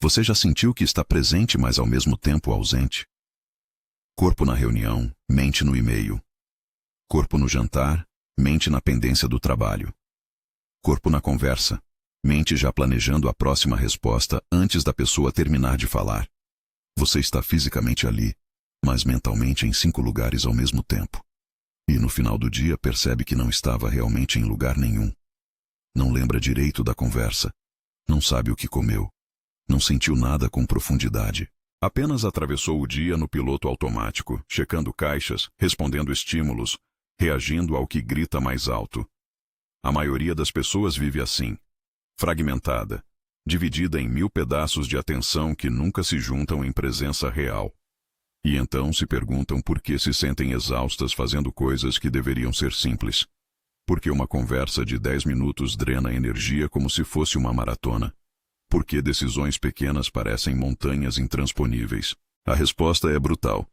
Você já sentiu que está presente, mas ao mesmo tempo ausente? Corpo na reunião, mente no e-mail. Corpo no jantar, mente na pendência do trabalho. Corpo na conversa, mente já planejando a próxima resposta antes da pessoa terminar de falar. Você está fisicamente ali, mas mentalmente em 5 lugares ao mesmo tempo. E no final do dia percebe que não estava realmente em lugar nenhum. Não lembra direito da conversa. Não sabe o que comeu. Não sentiu nada com profundidade. Apenas atravessou o dia no piloto automático, checando caixas, respondendo estímulos, reagindo ao que grita mais alto. A maioria das pessoas vive assim, fragmentada, dividida em 1000 pedaços de atenção que nunca se juntam em presença real. E então se perguntam por que se sentem exaustas fazendo coisas que deveriam ser simples. Porque uma conversa de 10 minutos drena energia como se fosse uma maratona. Porque decisões pequenas parecem montanhas intransponíveis. A resposta é brutal.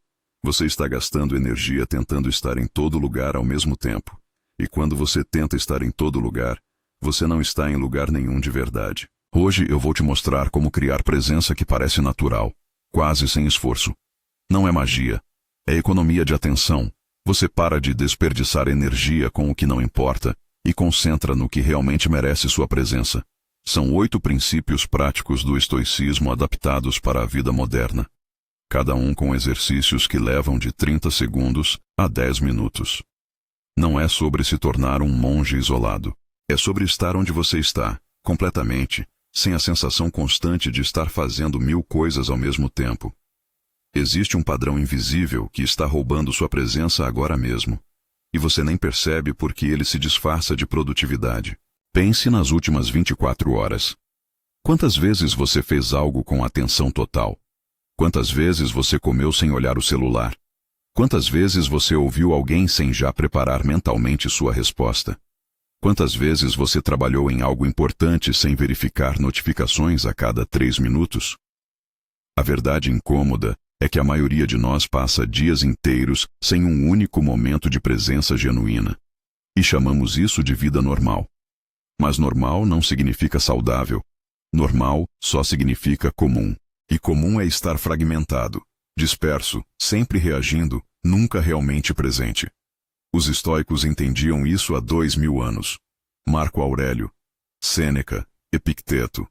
Você está gastando energia tentando estar em todo lugar ao mesmo tempo. E quando você tenta estar em todo lugar, você não está em lugar nenhum de verdade. Hoje eu vou te mostrar como criar presença que parece natural, quase sem esforço. Não é magia. É economia de atenção. Você para de desperdiçar energia com o que não importa e concentra no que realmente merece sua presença. São 8 princípios práticos do estoicismo adaptados para a vida moderna. Cada um com exercícios que levam de 30 segundos a 10 minutos. Não é sobre se tornar um monge isolado. É sobre estar onde você está, completamente, sem a sensação constante de estar fazendo 1000 coisas ao mesmo tempo. Existe um padrão invisível que está roubando sua presença agora mesmo. E você nem percebe porque ele se disfarça de produtividade. Pense nas últimas 24 horas. Quantas vezes você fez algo com atenção total? Quantas vezes você comeu sem olhar o celular? Quantas vezes você ouviu alguém sem já preparar mentalmente sua resposta? Quantas vezes você trabalhou em algo importante sem verificar notificações a cada 3 minutos? A verdade incômoda é que a maioria de nós passa dias inteiros sem um único momento de presença genuína. E chamamos isso de vida normal. Mas normal não significa saudável. Normal só significa comum. E comum é estar fragmentado, disperso, sempre reagindo, nunca realmente presente. Os estoicos entendiam isso há 2000 anos. Marco Aurélio, Sêneca, Epicteto.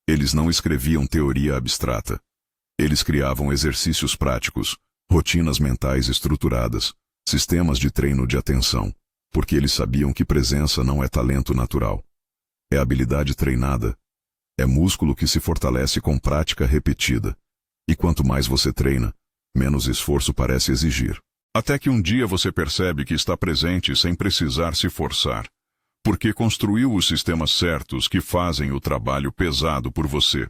Eles não escreviam teoria abstrata. Eles criavam exercícios práticos, rotinas mentais estruturadas, sistemas de treino de atenção, porque eles sabiam que presença não é talento natural. É habilidade treinada. É músculo que se fortalece com prática repetida. E quanto mais você treina, menos esforço parece exigir. Até que um dia você percebe que está presente sem precisar se forçar, porque construiu os sistemas certos que fazem o trabalho pesado por você.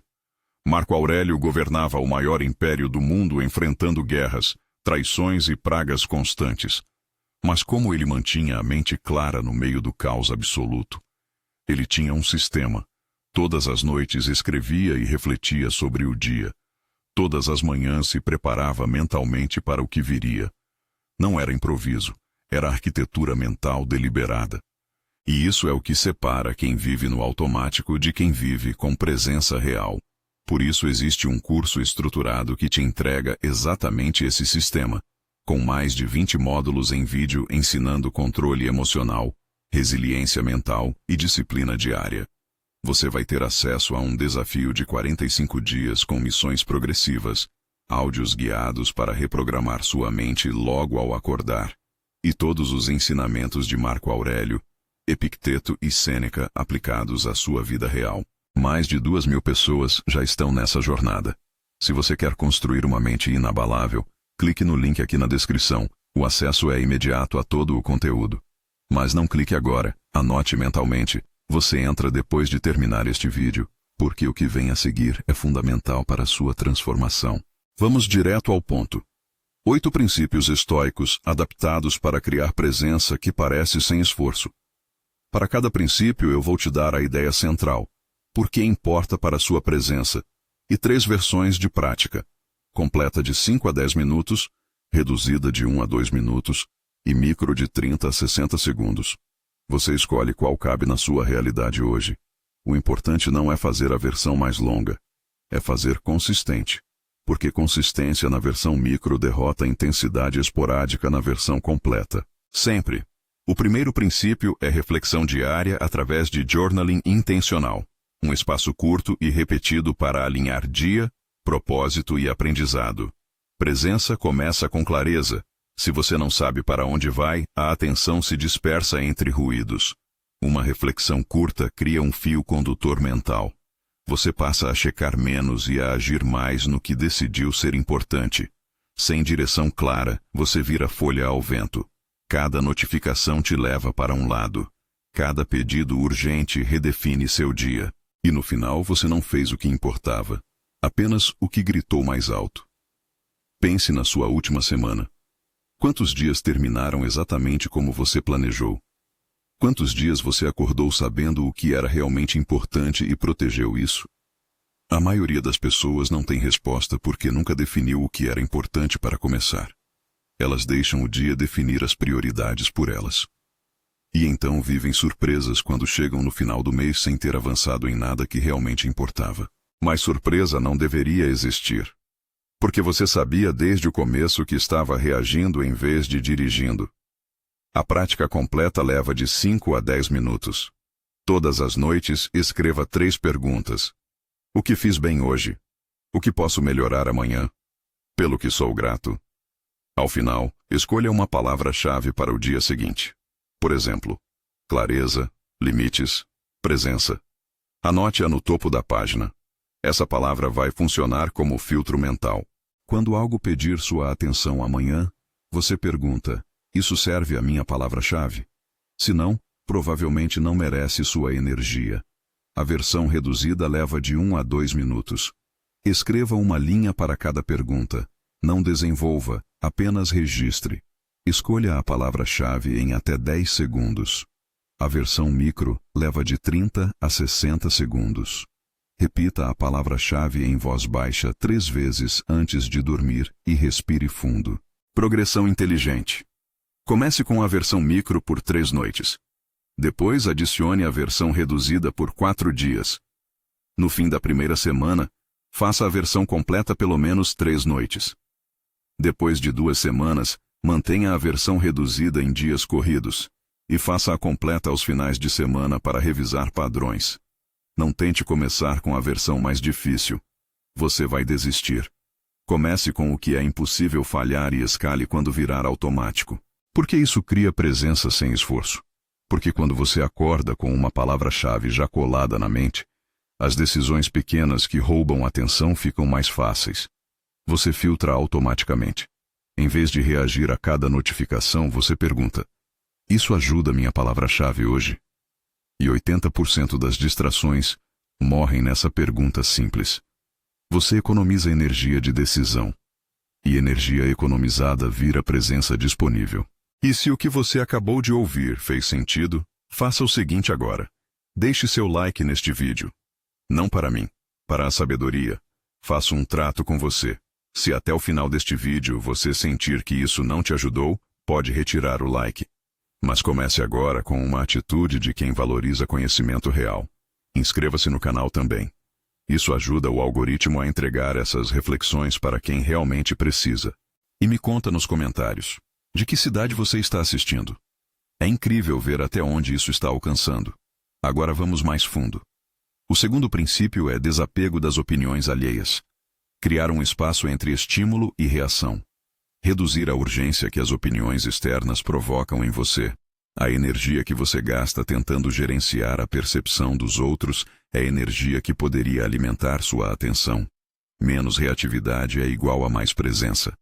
Marco Aurélio governava o maior império do mundo enfrentando guerras, traições e pragas constantes. Mas como ele mantinha a mente clara no meio do caos absoluto? Ele tinha um sistema. Todas as noites escrevia e refletia sobre o dia. Todas as manhãs se preparava mentalmente para o que viria. Não era improviso, era arquitetura mental deliberada. E isso é o que separa quem vive no automático de quem vive com presença real. Por isso existe um curso estruturado que te entrega exatamente esse sistema, com mais de 20 módulos em vídeo ensinando controle emocional, resiliência mental e disciplina diária. Você vai ter acesso a um desafio de 45 dias com missões progressivas, áudios guiados para reprogramar sua mente logo ao acordar, e todos os ensinamentos de Marco Aurélio, Epicteto e Sêneca aplicados à sua vida real. Mais de 2.000 pessoas já estão nessa jornada. Se você quer construir uma mente inabalável, clique no link aqui na descrição. O acesso é imediato a todo o conteúdo. Mas não clique agora, anote mentalmente. Você entra depois de terminar este vídeo, porque o que vem a seguir é fundamental para a sua transformação. Vamos direto ao ponto. 8 princípios estoicos adaptados para criar presença que parece sem esforço. Para cada princípio eu vou te dar a ideia central, por que importa para a sua presença, e 3 versões de prática, completa de 5 a 10 minutos, reduzida de 1 a 2 minutos, e micro de 30 a 60 segundos. Você escolhe qual cabe na sua realidade hoje. O importante não é fazer a versão mais longa, é fazer consistente. Porque consistência na versão micro derrota a intensidade esporádica na versão completa. Sempre. O primeiro princípio é reflexão diária através de journaling intencional. Um espaço curto e repetido para alinhar dia, propósito e aprendizado. Presença começa com clareza. Se você não sabe para onde vai, a atenção se dispersa entre ruídos. Uma reflexão curta cria um fio condutor mental. Você passa a checar menos e a agir mais no que decidiu ser importante. Sem direção clara, você vira folha ao vento. Cada notificação te leva para um lado. Cada pedido urgente redefine seu dia. E no final você não fez o que importava. Apenas o que gritou mais alto. Pense na sua última semana. Quantos dias terminaram exatamente como você planejou? Quantos dias você acordou sabendo o que era realmente importante e protegeu isso? A maioria das pessoas não tem resposta porque nunca definiu o que era importante para começar. Elas deixam o dia definir as prioridades por elas. E então vivem surpresas quando chegam no final do mês sem ter avançado em nada que realmente importava. Mas surpresa não deveria existir. Porque você sabia desde o começo que estava reagindo em vez de dirigindo. A prática completa leva de 5 a 10 minutos. Todas as noites, escreva 3 perguntas. O que fiz bem hoje? O que posso melhorar amanhã? Pelo que sou grato? Ao final, escolha uma palavra-chave para o dia seguinte. Por exemplo, clareza, limites, presença. Anote-a no topo da página. Essa palavra vai funcionar como filtro mental. Quando algo pedir sua atenção amanhã, você pergunta: isso serve à minha palavra-chave? Se não, provavelmente não merece sua energia. A versão reduzida leva de 1 a 2 minutos. Escreva uma linha para cada pergunta. Não desenvolva, apenas registre. Escolha a palavra-chave em até 10 segundos. A versão micro leva de 30 a 60 segundos. Repita a palavra-chave em voz baixa 3 vezes antes de dormir e respire fundo. Progressão inteligente. Comece com a versão micro por 3 noites. Depois adicione a versão reduzida por 4 dias. No fim da primeira semana, faça a versão completa pelo menos 3 noites. Depois de 2 semanas, mantenha a versão reduzida em dias corridos, e faça a completa aos finais de semana para revisar padrões. Não tente começar com a versão mais difícil. Você vai desistir. Comece com o que é impossível falhar e escale quando virar automático. Porque isso cria presença sem esforço. Porque quando você acorda com uma palavra-chave já colada na mente, as decisões pequenas que roubam a atenção ficam mais fáceis. Você filtra automaticamente. Em vez de reagir a cada notificação, você pergunta: isso ajuda minha palavra-chave hoje? E 80% das distrações morrem nessa pergunta simples. Você economiza energia de decisão. E energia economizada vira presença disponível. E se o que você acabou de ouvir fez sentido, faça o seguinte agora. Deixe seu like neste vídeo. Não para mim, para a sabedoria. Faço um trato com você. Se até o final deste vídeo você sentir que isso não te ajudou, pode retirar o like. Mas comece agora com uma atitude de quem valoriza conhecimento real. Inscreva-se no canal também. Isso ajuda o algoritmo a entregar essas reflexões para quem realmente precisa. E me conta nos comentários, de que cidade você está assistindo? É incrível ver até onde isso está alcançando. Agora vamos mais fundo. O segundo princípio é desapego das opiniões alheias. Criar um espaço entre estímulo e reação. Reduzir a urgência que as opiniões externas provocam em você. A energia que você gasta tentando gerenciar a percepção dos outros é energia que poderia alimentar sua atenção. Menos reatividade é igual a mais presença.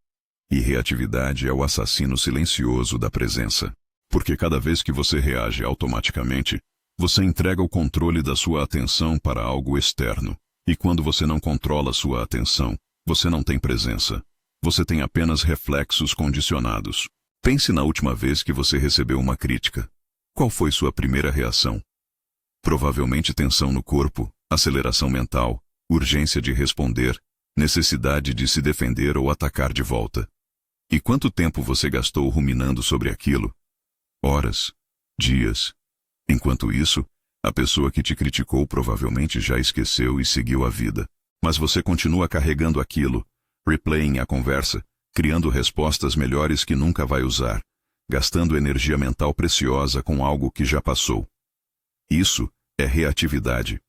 E reatividade é o assassino silencioso da presença. Porque cada vez que você reage automaticamente, você entrega o controle da sua atenção para algo externo. E quando você não controla sua atenção, você não tem presença. Você tem apenas reflexos condicionados. Pense na última vez que você recebeu uma crítica. Qual foi sua primeira reação? Provavelmente tensão no corpo, aceleração mental, urgência de responder, necessidade de se defender ou atacar de volta. E quanto tempo você gastou ruminando sobre aquilo? Horas, dias. Enquanto isso, a pessoa que te criticou provavelmente já esqueceu e seguiu a vida. Mas você continua carregando aquilo, replaying a conversa, criando respostas melhores que nunca vai usar, gastando energia mental preciosa com algo que já passou. Isso é reatividade.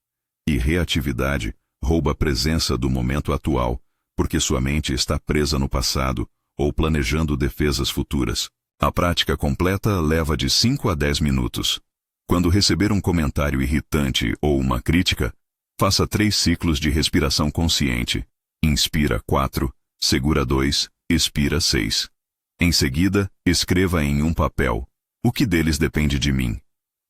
E reatividade rouba a presença do momento atual, porque sua mente está presa no passado ou planejando defesas futuras. A prática completa leva de 5 a 10 minutos. Quando receber um comentário irritante ou uma crítica, faça 3 ciclos de respiração consciente. Inspira 4, segura 2, expira 6. Em seguida, escreva em um papel: o que deles depende de mim.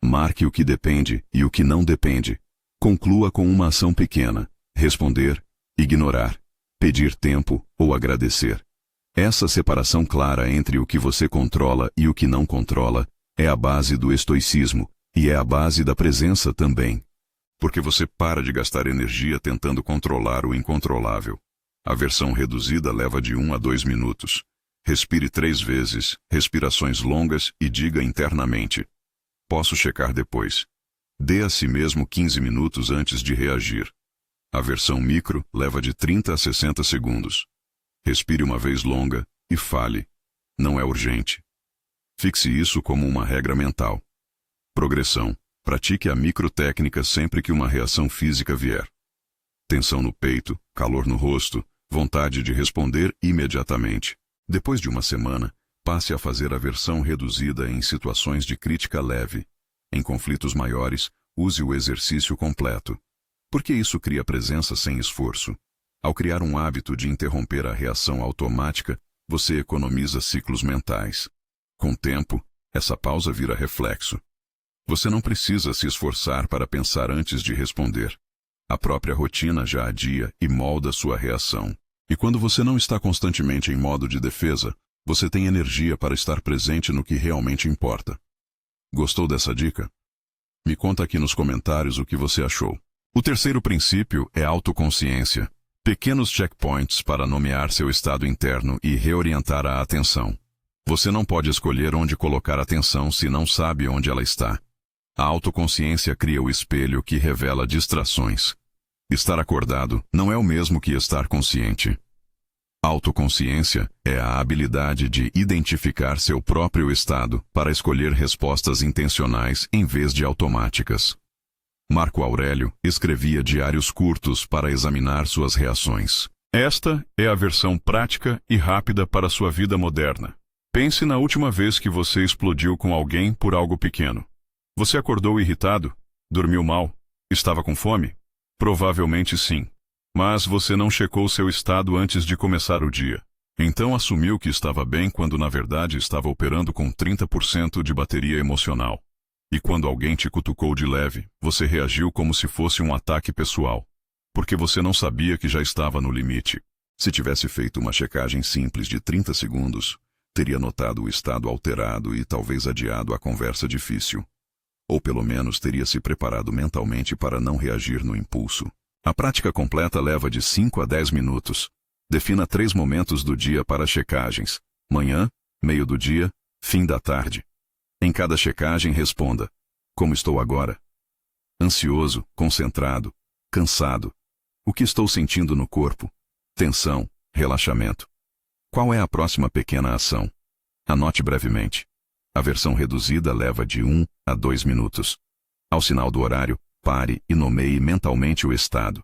Marque o que depende e o que não depende. Conclua com uma ação pequena: responder, ignorar, pedir tempo ou agradecer. Essa separação clara entre o que você controla e o que não controla é a base do estoicismo e é a base da presença também. Porque você para de gastar energia tentando controlar o incontrolável. A versão reduzida leva de 1 a 2 minutos. Respire 3 vezes, respirações longas e diga internamente: posso checar depois. Dê a si mesmo 15 minutos antes de reagir. A versão micro leva de 30 a 60 segundos. Respire uma vez longa e fale: não é urgente. Fixe isso como uma regra mental. Progressão. Pratique a microtécnica sempre que uma reação física vier. Tensão no peito, calor no rosto, vontade de responder imediatamente. Depois de uma semana, passe a fazer a versão reduzida em situações de crítica leve. Em conflitos maiores, use o exercício completo. Porque isso cria presença sem esforço. Ao criar um hábito de interromper a reação automática, você economiza ciclos mentais. Com o tempo, essa pausa vira reflexo. Você não precisa se esforçar para pensar antes de responder. A própria rotina já adia e molda sua reação. E quando você não está constantemente em modo de defesa, você tem energia para estar presente no que realmente importa. Gostou dessa dica? Me conta aqui nos comentários o que você achou. O terceiro princípio é autoconsciência. Pequenos checkpoints para nomear seu estado interno e reorientar a atenção. Você não pode escolher onde colocar a atenção se não sabe onde ela está. A autoconsciência cria o espelho que revela distrações. Estar acordado não é o mesmo que estar consciente. Autoconsciência é a habilidade de identificar seu próprio estado para escolher respostas intencionais em vez de automáticas. Marco Aurélio escrevia diários curtos para examinar suas reações. Esta é a versão prática e rápida para sua vida moderna. Pense na última vez que você explodiu com alguém por algo pequeno. Você acordou irritado? Dormiu mal? Estava com fome? Provavelmente sim. Mas você não checou seu estado antes de começar o dia. Então assumiu que estava bem quando na verdade estava operando com 30% de bateria emocional. E quando alguém te cutucou de leve, você reagiu como se fosse um ataque pessoal. Porque você não sabia que já estava no limite. Se tivesse feito uma checagem simples de 30 segundos, teria notado o estado alterado e talvez adiado a conversa difícil. Ou pelo menos teria se preparado mentalmente para não reagir no impulso. A prática completa leva de 5 a 10 minutos. Defina 3 momentos do dia para checagens: manhã, meio do dia, fim da tarde. Em cada checagem responda: como estou agora? Ansioso, concentrado, cansado. O que estou sentindo no corpo? Tensão, relaxamento. Qual é a próxima pequena ação? Anote brevemente. A versão reduzida leva de 1 a 2 minutos. Ao sinal do horário, pare e nomeie mentalmente o estado: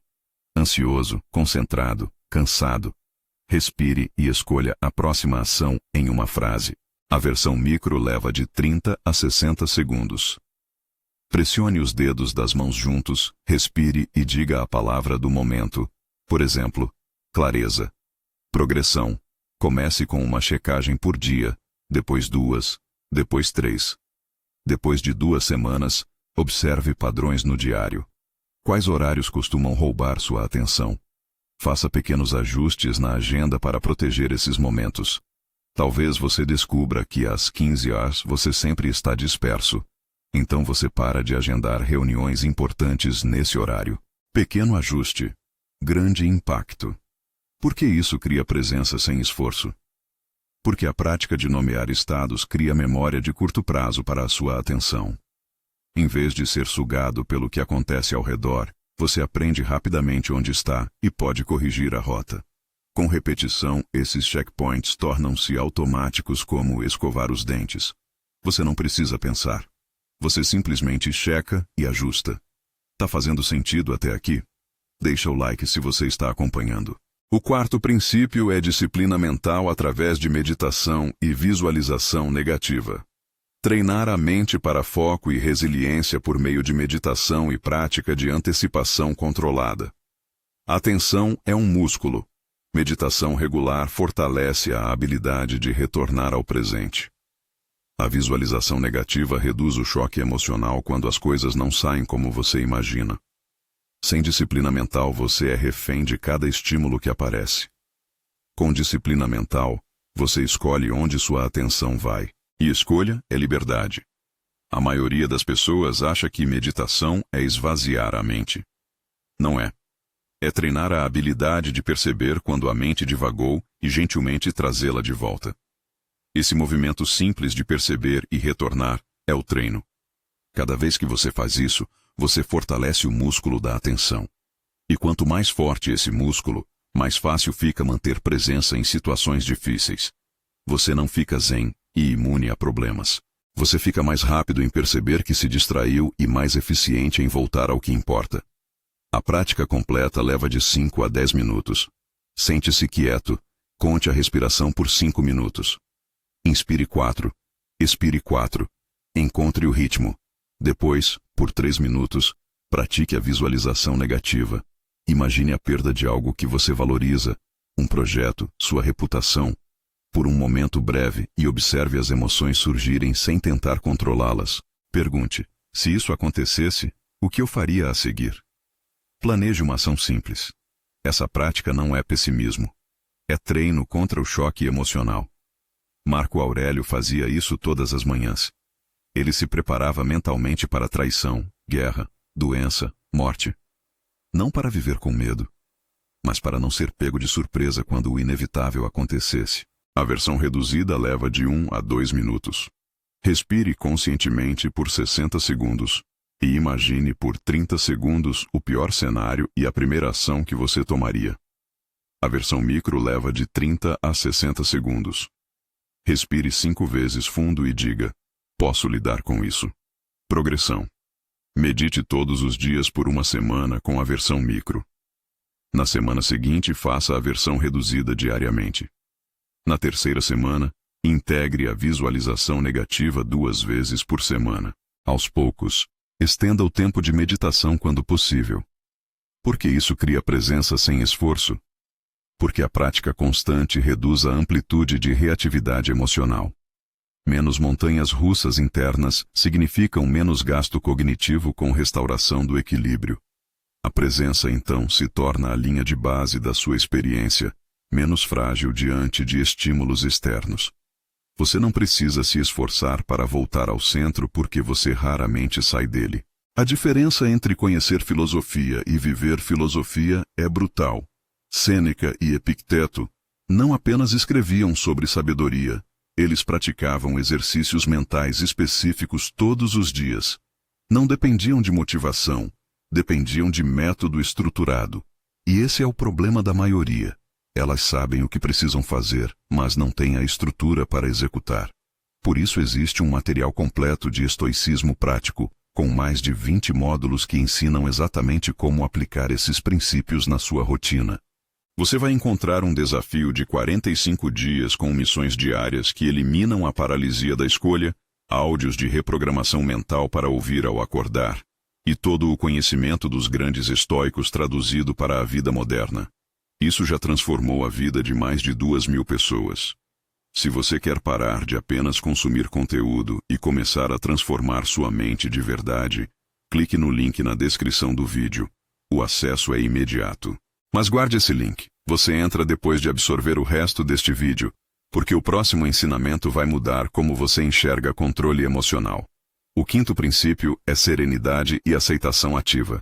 ansioso, concentrado, cansado. Respire e escolha a próxima ação em uma frase. A versão micro leva de 30 a 60 segundos. Pressione os dedos das mãos juntos, respire e diga a palavra do momento. Por exemplo, clareza. Progressão. Comece com uma checagem por dia, depois 2, depois 3. Depois de 2 semanas, observe padrões no diário. Quais horários costumam roubar sua atenção? Faça pequenos ajustes na agenda para proteger esses momentos. Talvez você descubra que às 15 horas você sempre está disperso. Então você para de agendar reuniões importantes nesse horário. Pequeno ajuste. Grande impacto. Por que isso cria presença sem esforço? Porque a prática de nomear estados cria memória de curto prazo para a sua atenção. Em vez de ser sugado pelo que acontece ao redor, Você aprende rapidamente onde está e pode corrigir a rota. Com repetição, esses checkpoints tornam-se automáticos como escovar os dentes. Você não precisa pensar. Você simplesmente checa e ajusta. Tá fazendo sentido até aqui? Deixa o like se você está acompanhando. O quarto princípio é disciplina mental através de meditação e visualização negativa. Treinar a mente para foco e resiliência por meio de meditação e prática de antecipação controlada. A atenção é um músculo. Meditação regular fortalece a habilidade de retornar ao presente. A visualização negativa reduz o choque emocional quando as coisas não saem como você imagina. Sem disciplina mental, você é refém de cada estímulo que aparece. Com disciplina mental, você escolhe onde sua atenção vai. E escolha é liberdade. A maioria das pessoas acha que meditação é esvaziar a mente. Não é. É treinar a habilidade de perceber quando a mente divagou e gentilmente trazê-la de volta. Esse movimento simples de perceber e retornar é o treino. Cada vez que você faz isso, você fortalece o músculo da atenção. E quanto mais forte esse músculo, mais fácil fica manter presença em situações difíceis. Você não fica zen e imune a problemas. Você fica mais rápido em perceber que se distraiu e mais eficiente em voltar ao que importa. A prática completa leva de 5 a 10 minutos. Sente-se quieto, conte a respiração por 5 minutos. Inspire 4, expire 4, encontre o ritmo. Depois, por 3 minutos, pratique a visualização negativa. Imagine a perda de algo que você valoriza, um projeto, sua reputação, por um momento breve e observe as emoções surgirem sem tentar controlá-las. Pergunte, se isso acontecesse, o que eu faria a seguir? Planeje uma ação simples. Essa prática não é pessimismo. É treino contra o choque emocional. Marco Aurélio fazia isso todas as manhãs. Ele se preparava mentalmente para traição, guerra, doença, morte. Não para viver com medo, mas para não ser pego de surpresa quando o inevitável acontecesse. A versão reduzida leva de 1 a 2 minutos. Respire conscientemente por 60 segundos e imagine por 30 segundos o pior cenário e a primeira ação que você tomaria. A versão micro leva de 30 a 60 segundos. Respire 5 vezes fundo e diga, posso lidar com isso. Progressão. Medite todos os dias por uma semana com a versão micro. Na semana seguinte, faça a versão reduzida diariamente. Na terceira semana, integre a visualização negativa 2 vezes por semana. Aos poucos, estenda o tempo de meditação quando possível. Porque isso cria presença sem esforço. Porque a prática constante reduz a amplitude de reatividade emocional. Menos montanhas russas internas significam menos gasto cognitivo com restauração do equilíbrio. A presença, então, se torna a linha de base da sua experiência, menos frágil diante de estímulos externos. Você não precisa se esforçar para voltar ao centro porque você raramente sai dele. A diferença entre conhecer filosofia e viver filosofia é brutal. Sêneca e Epicteto não apenas escreviam sobre sabedoria, eles praticavam exercícios mentais específicos todos os dias. Não dependiam de motivação, dependiam de método estruturado. E esse é o problema da maioria. Elas sabem o que precisam fazer, mas não têm a estrutura para executar. Por isso existe um material completo de estoicismo prático, com mais de 20 módulos que ensinam exatamente como aplicar esses princípios na sua rotina. Você vai encontrar um desafio de 45 dias com missões diárias que eliminam a paralisia da escolha, áudios de reprogramação mental para ouvir ao acordar, e todo o conhecimento dos grandes estoicos traduzido para a vida moderna. Isso já transformou a vida de mais de 2.000 pessoas. Se você quer parar de apenas consumir conteúdo e começar a transformar sua mente de verdade, clique no link na descrição do vídeo. O acesso é imediato. Mas guarde esse link. Você entra depois de absorver o resto deste vídeo, porque o próximo ensinamento vai mudar como você enxerga controle emocional. O quinto princípio é serenidade e aceitação ativa.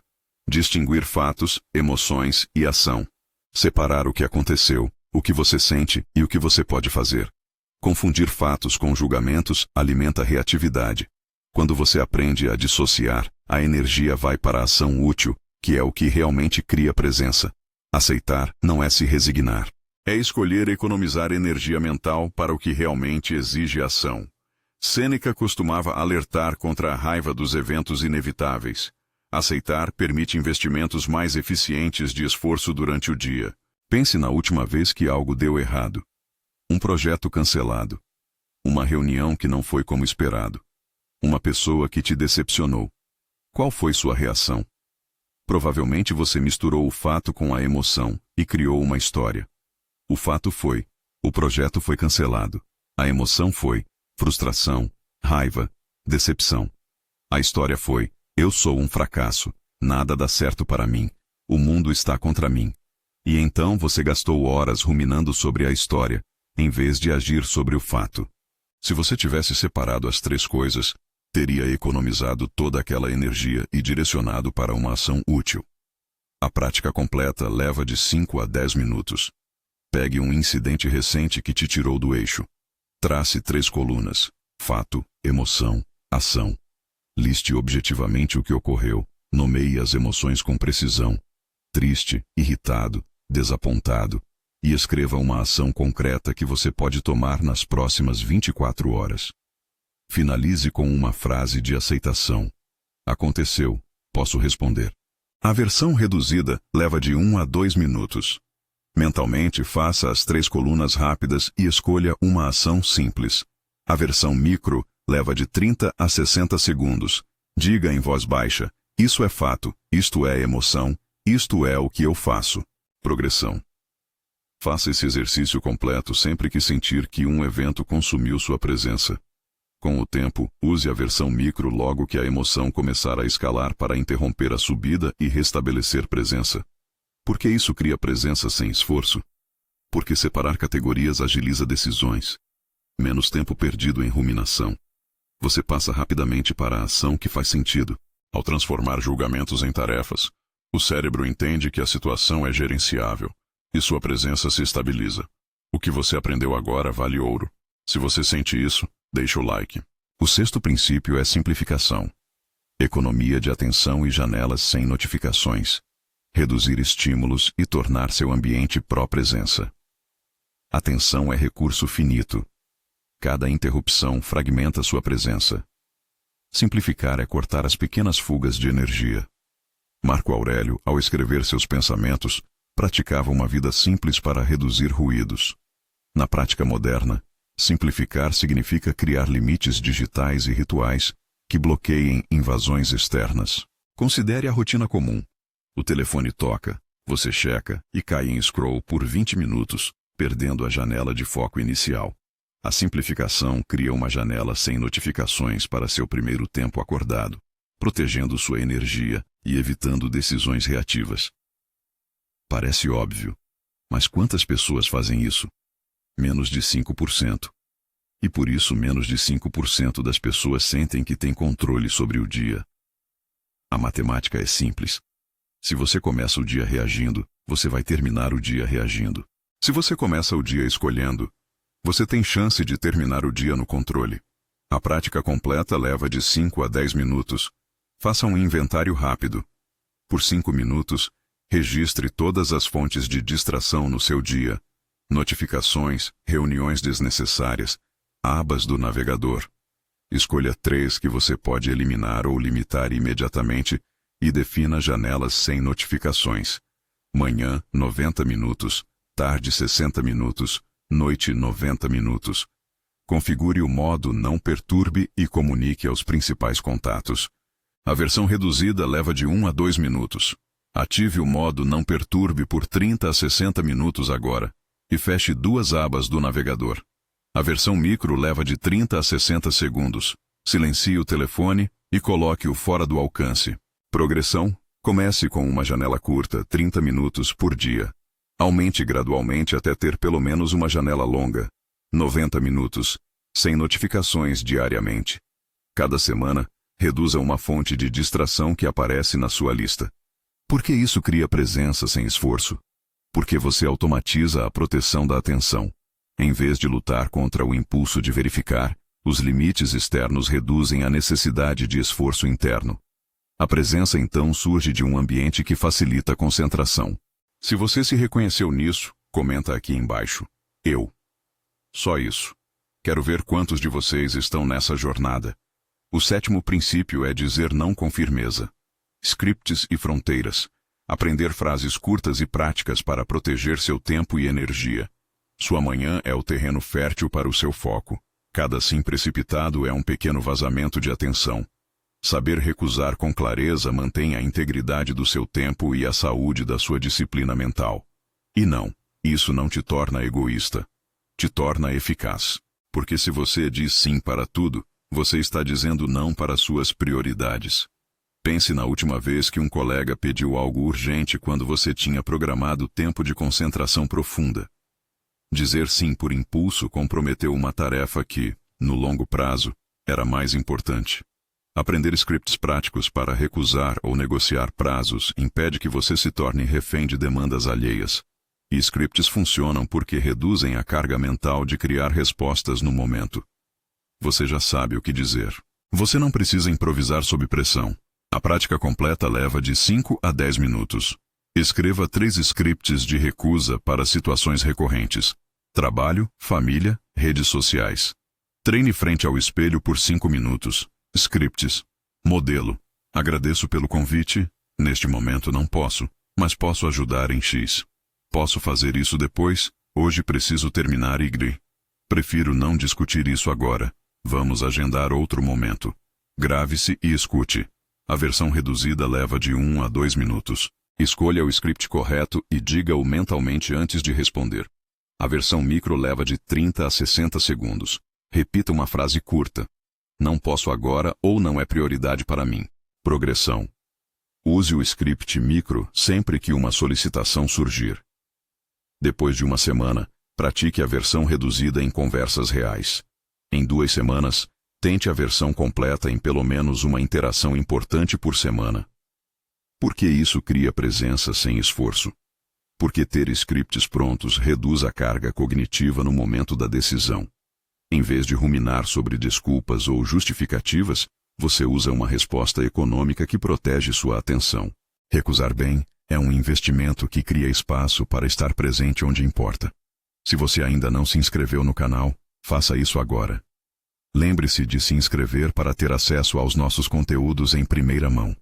Distinguir fatos, emoções e ação. Separar o que aconteceu, o que você sente e o que você pode fazer. Confundir fatos com julgamentos alimenta a reatividade. Quando você aprende a dissociar, a energia vai para a ação útil, que é o que realmente cria presença. Aceitar não é se resignar. É escolher economizar energia mental para o que realmente exige ação. Sêneca costumava alertar contra a raiva dos eventos inevitáveis. Aceitar permite investimentos mais eficientes de esforço durante o dia. Pense na última vez que algo deu errado. Um projeto cancelado. Uma reunião que não foi como esperado. Uma pessoa que te decepcionou. Qual foi sua reação? Provavelmente você misturou o fato com a emoção e criou uma história. O fato foi: o projeto foi cancelado. A emoção foi: frustração, raiva, decepção. A história foi: eu sou um fracasso, nada dá certo para mim, o mundo está contra mim. E então você gastou horas ruminando sobre a história, em vez de agir sobre o fato. Se você tivesse separado as três coisas, teria economizado toda aquela energia e direcionado para uma ação útil. A prática completa leva de 5 a 10 minutos. Pegue um incidente recente que te tirou do eixo. Trace 3 colunas: fato, emoção, ação. Liste objetivamente o que ocorreu, nomeie as emoções com precisão: triste, irritado, desapontado, e escreva uma ação concreta que você pode tomar nas próximas 24 horas. Finalize com uma frase de aceitação: aconteceu, posso responder. A versão reduzida leva de 1 a 2 minutos. Mentalmente, faça as 3 colunas rápidas e escolha uma ação simples. A versão micro leva de 30 a 60 segundos. Diga em voz baixa: isso é fato, isto é emoção, isto é o que eu faço. Progressão. Faça esse exercício completo sempre que sentir que um evento consumiu sua presença. Com o tempo, use a versão micro logo que a emoção começar a escalar para interromper a subida e restabelecer presença. Por que isso cria presença sem esforço? Porque separar categorias agiliza decisões. Menos tempo perdido em ruminação. Você passa rapidamente para a ação que faz sentido. Ao transformar julgamentos em tarefas, o cérebro entende que a situação é gerenciável e sua presença se estabiliza. O que você aprendeu agora vale ouro. Se você sente isso, deixa o like. O 6º princípio é simplificação. Economia de atenção e janelas sem notificações. Reduzir estímulos e tornar seu ambiente pró-presença. Atenção é recurso finito. Cada interrupção fragmenta sua presença. Simplificar é cortar as pequenas fugas de energia. Marco Aurélio, ao escrever seus pensamentos, praticava uma vida simples para reduzir ruídos. Na prática moderna, simplificar significa criar limites digitais e rituais que bloqueiem invasões externas. Considere a rotina comum. O telefone toca, você checa e cai em scroll por 20 minutos, perdendo a janela de foco inicial. A simplificação cria uma janela sem notificações para seu primeiro tempo acordado, protegendo sua energia e evitando decisões reativas. Parece óbvio, mas quantas pessoas fazem isso? Menos de 5%. E por isso menos de 5% das pessoas sentem que têm controle sobre o dia. A matemática é simples. Se você começa o dia reagindo, você vai terminar o dia reagindo. Se você começa o dia escolhendo, você tem chance de terminar o dia no controle. A prática completa leva de 5 a 10 minutos. Faça um inventário rápido. Por 5 minutos, registre todas as fontes de distração no seu dia: notificações, reuniões desnecessárias, abas do navegador. Escolha 3 que você pode eliminar ou limitar imediatamente e defina janelas sem notificações. Manhã, 90 minutos, tarde 60 minutos, noite 90 minutos. Configure o modo Não Perturbe e comunique aos principais contatos. A versão reduzida leva de 1 a 2 minutos. Ative o modo Não Perturbe por 30 a 60 minutos agora e feche 2 abas do navegador. A versão micro leva de 30 a 60 segundos. Silencie o telefone e coloque-o fora do alcance. Progressão: comece com uma janela curta, 30 minutos por dia. Aumente gradualmente até ter pelo menos uma janela longa, 90 minutos, sem notificações diariamente. Cada semana, reduza uma fonte de distração que aparece na sua lista. Por que isso cria presença sem esforço? Porque você automatiza a proteção da atenção. Em vez de lutar contra o impulso de verificar, os limites externos reduzem a necessidade de esforço interno. A presença então surge de um ambiente que facilita a concentração. Se você se reconheceu nisso, comenta aqui embaixo. Eu. Só isso. Quero ver quantos de vocês estão nessa jornada. O 7º princípio é dizer não com firmeza. Scripts e fronteiras. Aprender frases curtas e práticas para proteger seu tempo e energia. Sua manhã é o terreno fértil para o seu foco. Cada sim precipitado é um pequeno vazamento de atenção. Saber recusar com clareza mantém a integridade do seu tempo e a saúde da sua disciplina mental. E não, isso não te torna egoísta. Te torna eficaz. Porque se você diz sim para tudo, você está dizendo não para suas prioridades. Pense na última vez que um colega pediu algo urgente quando você tinha programado tempo de concentração profunda. Dizer sim por impulso comprometeu uma tarefa que, no longo prazo, era mais importante. Aprender scripts práticos para recusar ou negociar prazos impede que você se torne refém de demandas alheias. E scripts funcionam porque reduzem a carga mental de criar respostas no momento. Você já sabe o que dizer. Você não precisa improvisar sob pressão. A prática completa leva de 5 a 10 minutos. Escreva 3 scripts de recusa para situações recorrentes. Trabalho, família, redes sociais. Treine frente ao espelho por 5 minutos. Scripts. Modelo. Agradeço pelo convite. Neste momento não posso, mas posso ajudar em X. Posso fazer isso depois. Hoje preciso terminar Y. Prefiro não discutir isso agora. Vamos agendar outro momento. Grave-se e escute. A versão reduzida leva de 1 a 2 minutos. Escolha o script correto e diga-o mentalmente antes de responder. A versão micro leva de 30 a 60 segundos. Repita uma frase curta. Não posso agora ou não é prioridade para mim. Progressão. Use o script micro sempre que uma solicitação surgir. Depois de uma semana, pratique a versão reduzida em conversas reais. Em 2 semanas, tente a versão completa em pelo menos uma interação importante por semana. Por que isso cria presença sem esforço? Porque ter scripts prontos reduz a carga cognitiva no momento da decisão. Em vez de ruminar sobre desculpas ou justificativas, você usa uma resposta econômica que protege sua atenção. Recusar bem é um investimento que cria espaço para estar presente onde importa. Se você ainda não se inscreveu no canal, faça isso agora. Lembre-se de se inscrever para ter acesso aos nossos conteúdos em primeira mão.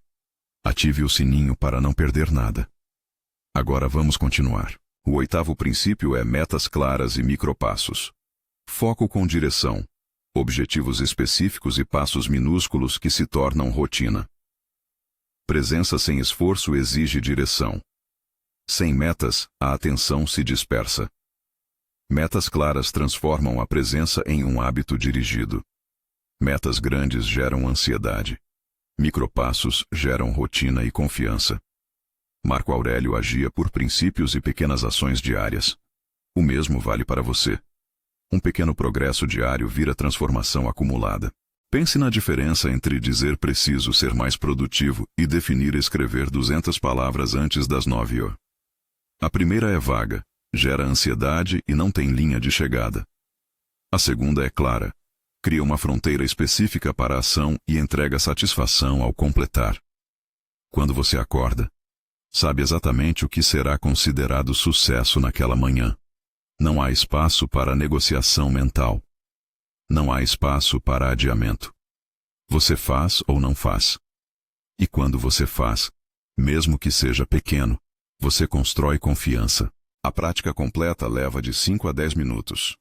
Ative o sininho para não perder nada. Agora vamos continuar. O 8º princípio é metas claras e micropassos. Foco com direção. Objetivos específicos e passos minúsculos que se tornam rotina. Presença sem esforço exige direção. Sem metas, a atenção se dispersa. Metas claras transformam a presença em um hábito dirigido. Metas grandes geram ansiedade. Micropassos geram rotina e confiança. Marco Aurélio agia por princípios e pequenas ações diárias. O mesmo vale para você. Um pequeno progresso diário vira transformação acumulada. Pense na diferença entre dizer preciso ser mais produtivo e definir escrever 200 palavras antes das 9h. A primeira é vaga, gera ansiedade e não tem linha de chegada. A segunda é clara, cria uma fronteira específica para a ação e entrega satisfação ao completar. Quando você acorda, sabe exatamente o que será considerado sucesso naquela manhã. Não há espaço para negociação mental. Não há espaço para adiamento. Você faz ou não faz. E quando você faz, mesmo que seja pequeno, você constrói confiança. A prática completa leva de 5 a 10 minutos.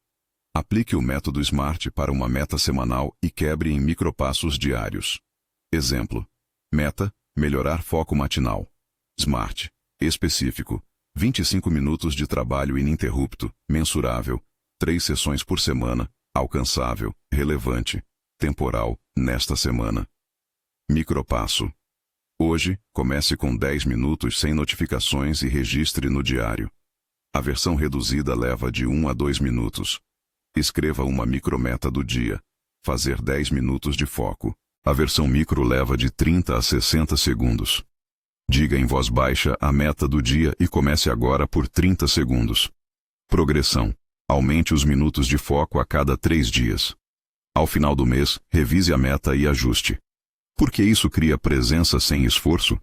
Aplique o método SMART para uma meta semanal e quebre em micropassos diários. Exemplo. Meta, melhorar foco matinal. SMART. Específico. 25 minutos de trabalho ininterrupto, mensurável, 3 sessões por semana, alcançável, relevante, temporal, nesta semana. Micropasso. Hoje, comece com 10 minutos sem notificações e registre no diário. A versão reduzida leva de 1 a 2 minutos. Escreva uma micrometa do dia. Fazer 10 minutos de foco. A versão micro leva de 30 a 60 segundos. Diga em voz baixa a meta do dia e comece agora por 30 segundos. Progressão. Aumente os minutos de foco a cada 3 dias. Ao final do mês, revise a meta e ajuste. Por que isso cria presença sem esforço?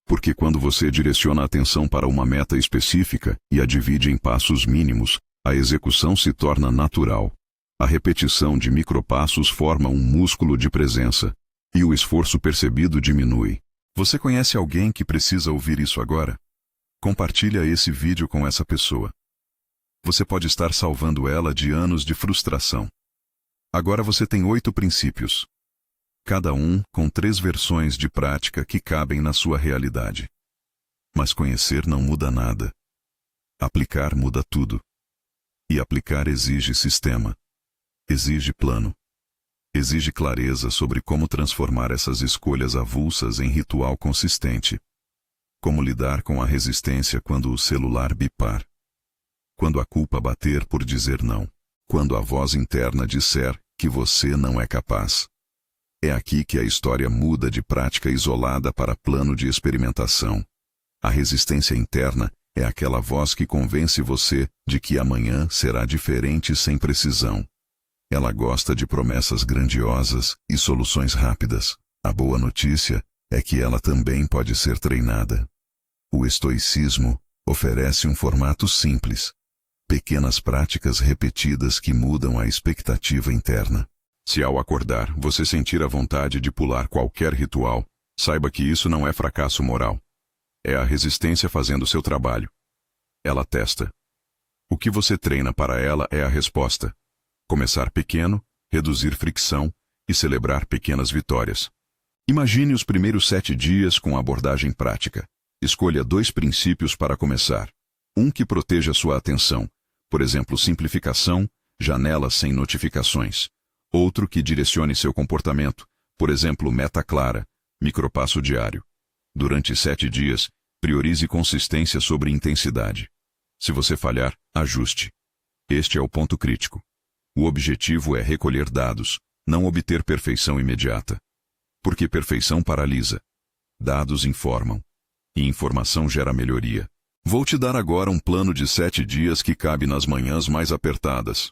Porque quando você direciona a atenção para uma meta específica e a divide em passos mínimos, a execução se torna natural. A repetição de micropassos forma um músculo de presença, e o esforço percebido diminui. Você conhece alguém que precisa ouvir isso agora? Compartilha esse vídeo com essa pessoa. Você pode estar salvando ela de anos de frustração. Agora você tem 8 princípios. Cada um com 3 versões de prática que cabem na sua realidade. Mas conhecer não muda nada. Aplicar muda tudo. E aplicar exige sistema. Exige plano. Exige clareza sobre como transformar essas escolhas avulsas em ritual consistente. Como lidar com a resistência quando o celular bipar. Quando a culpa bater por dizer não. Quando a voz interna disser que você não é capaz. É aqui que a história muda de prática isolada para plano de experimentação. A resistência interna é aquela voz que convence você de que amanhã será diferente sem precisão. Ela gosta de promessas grandiosas e soluções rápidas. A boa notícia é que ela também pode ser treinada. O estoicismo oferece um formato simples. Pequenas práticas repetidas que mudam a expectativa interna. Se ao acordar você sentir a vontade de pular qualquer ritual, saiba que isso não é fracasso moral. É a resistência fazendo seu trabalho. Ela testa. O que você treina para ela é a resposta. Começar pequeno, reduzir fricção e celebrar pequenas vitórias. Imagine os primeiros 7 dias com abordagem prática. Escolha 2 princípios para começar. Um que proteja sua atenção, por exemplo, simplificação, janelas sem notificações. Outro que direcione seu comportamento, por exemplo, meta clara, micropasso diário. Durante 7 dias, priorize consistência sobre intensidade. Se você falhar, ajuste. Este é o ponto crítico. O objetivo é recolher dados, não obter perfeição imediata. Porque perfeição paralisa. Dados informam. E informação gera melhoria. Vou te dar agora um plano de 7 dias que cabe nas manhãs mais apertadas.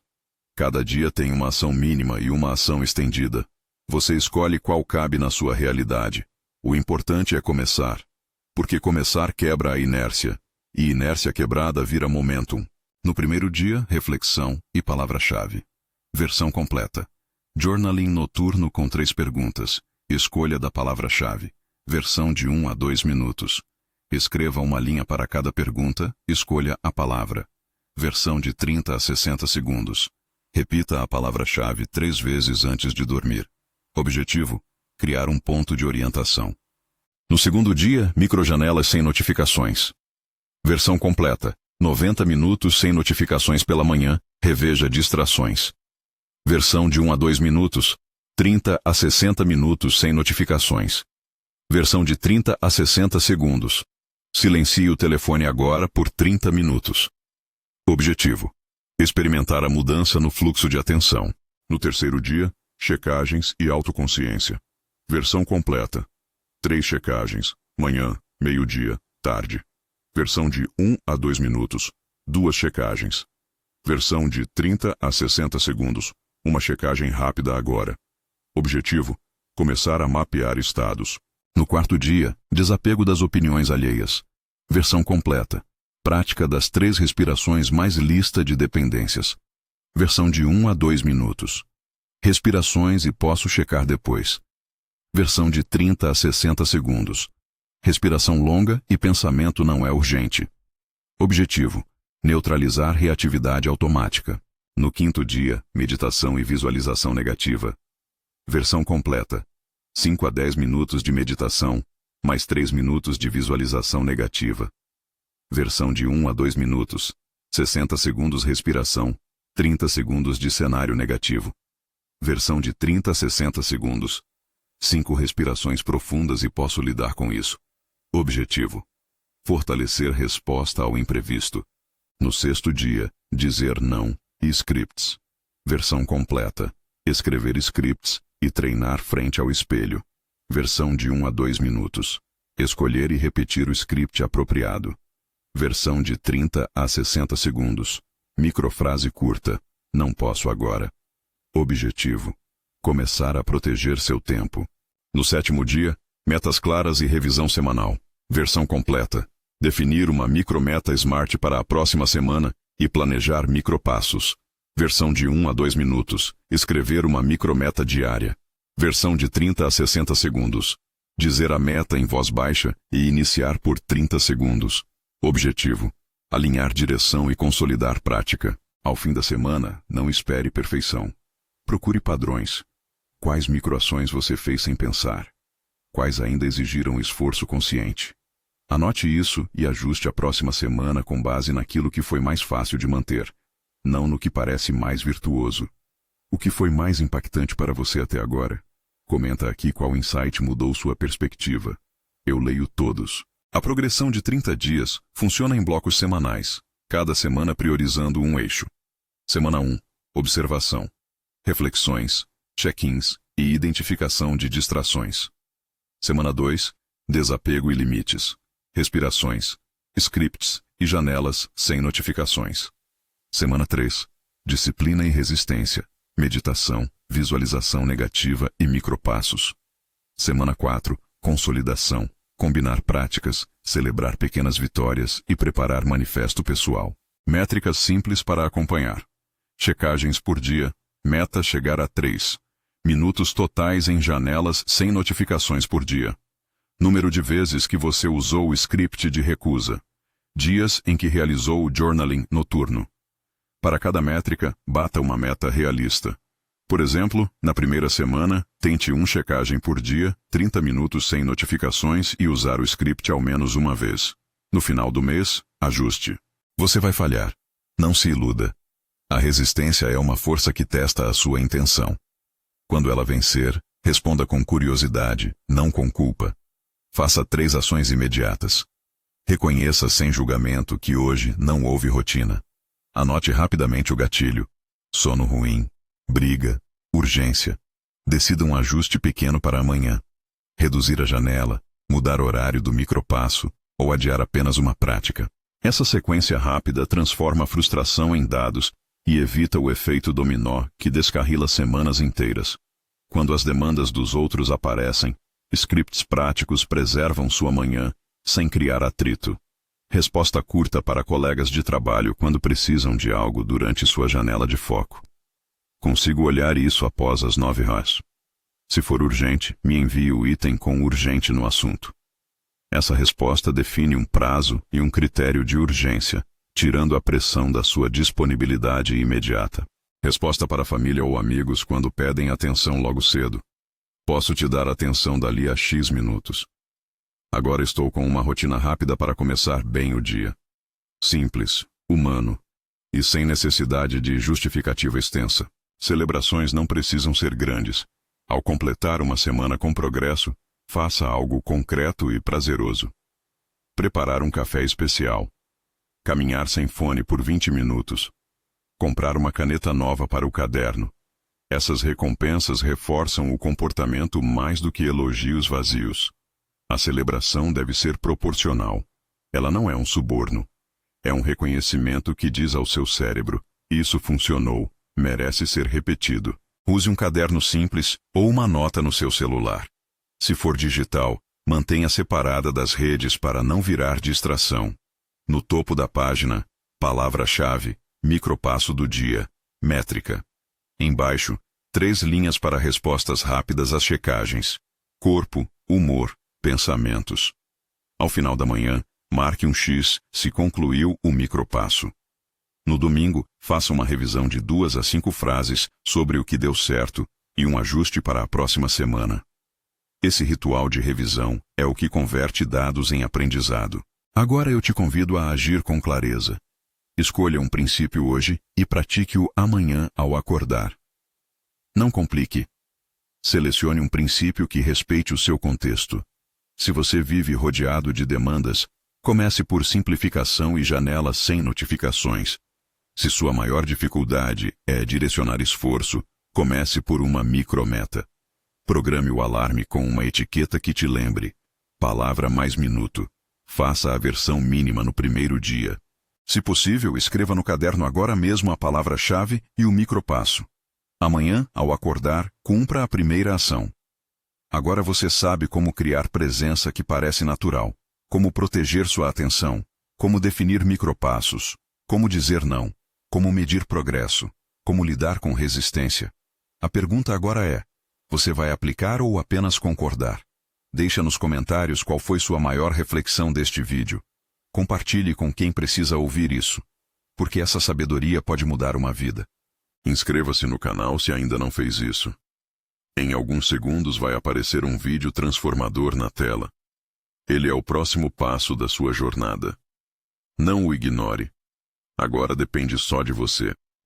Cada dia tem uma ação mínima e uma ação estendida. Você escolhe qual cabe na sua realidade. O importante é começar. Porque começar quebra a inércia. E inércia quebrada vira momentum. No primeiro dia, reflexão e palavra-chave. Versão completa. Journaling noturno com 3 perguntas. Escolha da palavra-chave. Versão de 1 a 2 minutos. Escreva uma linha para cada pergunta, escolha a palavra. Versão de 30 a 60 segundos. Repita a palavra-chave 3 vezes antes de dormir. Objetivo: criar um ponto de orientação. No segundo dia, microjanelas sem notificações. Versão completa. 90 minutos sem notificações pela manhã, reveja distrações. Versão de 1 a 2 minutos. 30 a 60 minutos sem notificações. Versão de 30 a 60 segundos. Silencie o telefone agora por 30 minutos. Objetivo: experimentar a mudança no fluxo de atenção. No terceiro dia, checagens e autoconsciência. Versão completa. 3 checagens, manhã, meio-dia, tarde. Versão de 1 a 2 minutos, 2 checagens. Versão de 30 a 60 segundos, uma checagem rápida agora. Objetivo: começar a mapear estados. No quarto dia, desapego das opiniões alheias. Versão completa. Prática das 3 respirações mais lista de dependências. Versão de 1 a 2 minutos. Respirações e posso checar depois. Versão de 30 a 60 segundos. Respiração longa e pensamento não é urgente. Objetivo: neutralizar reatividade automática. No quinto dia, meditação e visualização negativa. Versão completa. 5 a 10 minutos de meditação, mais 3 minutos de visualização negativa. Versão de 1 a 2 minutos. 60 segundos respiração, 30 segundos de cenário negativo. Versão de 30 a 60 segundos. 5 respirações profundas e posso lidar com isso. Objetivo: fortalecer resposta ao imprevisto. No sexto dia, dizer não e scripts. Versão completa. Escrever scripts e treinar frente ao espelho. Versão de 1 a 2 minutos. Escolher e repetir o script apropriado. Versão de 30 a 60 segundos. Microfrase curta. Não posso agora. Objetivo: começar a proteger seu tempo. No 7º dia, metas claras e revisão semanal. Versão completa. Definir uma micrometa SMART para a próxima semana e planejar micropassos. Versão de 1 a 2 minutos. Escrever uma micrometa diária. Versão de 30 a 60 segundos. Dizer a meta em voz baixa e iniciar por 30 segundos. Objetivo: alinhar direção e consolidar prática. Ao fim da semana, não espere perfeição. Procure padrões. Quais microações você fez sem pensar? Quais ainda exigiram esforço consciente? Anote isso e ajuste a próxima semana com base naquilo que foi mais fácil de manter, não no que parece mais virtuoso. O que foi mais impactante para você até agora? Comenta aqui qual insight mudou sua perspectiva. Eu leio todos. A progressão de 30 dias funciona em blocos semanais, cada semana priorizando um eixo. Semana 1. Observação. Reflexões, check-ins e identificação de distrações. Semana 2. Desapego e limites. Respirações, scripts e janelas sem notificações. Semana 3. Disciplina e resistência. Meditação, visualização negativa e micropassos. Semana 4. Consolidação. Combinar práticas, celebrar pequenas vitórias e preparar manifesto pessoal. Métricas simples para acompanhar. Checagens por dia. Meta chegar a 3. Minutos totais em janelas sem notificações por dia. Número de vezes que você usou o script de recusa. Dias em que realizou o journaling noturno. Para cada métrica, bata uma meta realista. Por exemplo, na primeira semana, tente 1 checagem por dia, 30 minutos sem notificações e usar o script ao menos uma vez. No final do mês, ajuste. Você vai falhar. Não se iluda. A resistência é uma força que testa a sua intenção. Quando ela vencer, responda com curiosidade, não com culpa. Faça 3 ações imediatas. Reconheça sem julgamento que hoje não houve rotina. Anote rapidamente o gatilho. Sono ruim. Briga. Urgência. Decida um ajuste pequeno para amanhã. Reduzir a janela, mudar o horário do micropasso ou adiar apenas uma prática. Essa sequência rápida transforma a frustração em dados e evita o efeito dominó que descarrila semanas inteiras. Quando as demandas dos outros aparecem, scripts práticos preservam sua manhã sem criar atrito. Resposta curta para colegas de trabalho quando precisam de algo durante sua janela de foco. Consigo olhar isso após as 9 horas. Se for urgente, me envie o item com urgente no assunto. Essa resposta define um prazo e um critério de urgência, tirando a pressão da sua disponibilidade imediata. Resposta para a família ou amigos quando pedem atenção logo cedo. Posso te dar atenção dali a X minutos. Agora estou com uma rotina rápida para começar bem o dia. Simples, humano e sem necessidade de justificativa extensa. Celebrações não precisam ser grandes. Ao completar uma semana com progresso, faça algo concreto e prazeroso. Preparar um café especial. Caminhar sem fone por 20 minutos. Comprar uma caneta nova para o caderno. Essas recompensas reforçam o comportamento mais do que elogios vazios. A celebração deve ser proporcional. Ela não é um suborno. É um reconhecimento que diz ao seu cérebro: isso funcionou, merece ser repetido. Use um caderno simples ou uma nota no seu celular. Se for digital, mantenha separada das redes para não virar distração. No topo da página, palavra-chave, micropasso do dia, métrica. Embaixo, 3 linhas para respostas rápidas às checagens. Corpo, humor, pensamentos. Ao final da manhã, marque um X se concluiu o micropasso. No domingo, faça uma revisão de 2 a 5 frases sobre o que deu certo e um ajuste para a próxima semana. Esse ritual de revisão é o que converte dados em aprendizado. Agora eu te convido a agir com clareza. Escolha um princípio hoje e pratique-o amanhã ao acordar. Não complique. Selecione um princípio que respeite o seu contexto. Se você vive rodeado de demandas, comece por simplificação e janelas sem notificações. Se sua maior dificuldade é direcionar esforço, comece por uma micrometa. Programe o alarme com uma etiqueta que te lembre. Palavra mais minuto. Faça a versão mínima no primeiro dia. Se possível, escreva no caderno agora mesmo a palavra-chave e o micropasso. Amanhã, ao acordar, cumpra a primeira ação. Agora você sabe como criar presença que parece natural, como proteger sua atenção, como definir micropassos, como dizer não, como medir progresso, como lidar com resistência. A pergunta agora é: você vai aplicar ou apenas concordar? Deixa nos comentários qual foi sua maior reflexão deste vídeo. Compartilhe com quem precisa ouvir isso, porque essa sabedoria pode mudar uma vida. Inscreva-se no canal se ainda não fez isso. Em alguns segundos vai aparecer um vídeo transformador na tela. Ele é o próximo passo da sua jornada. Não o ignore. Agora depende só de você.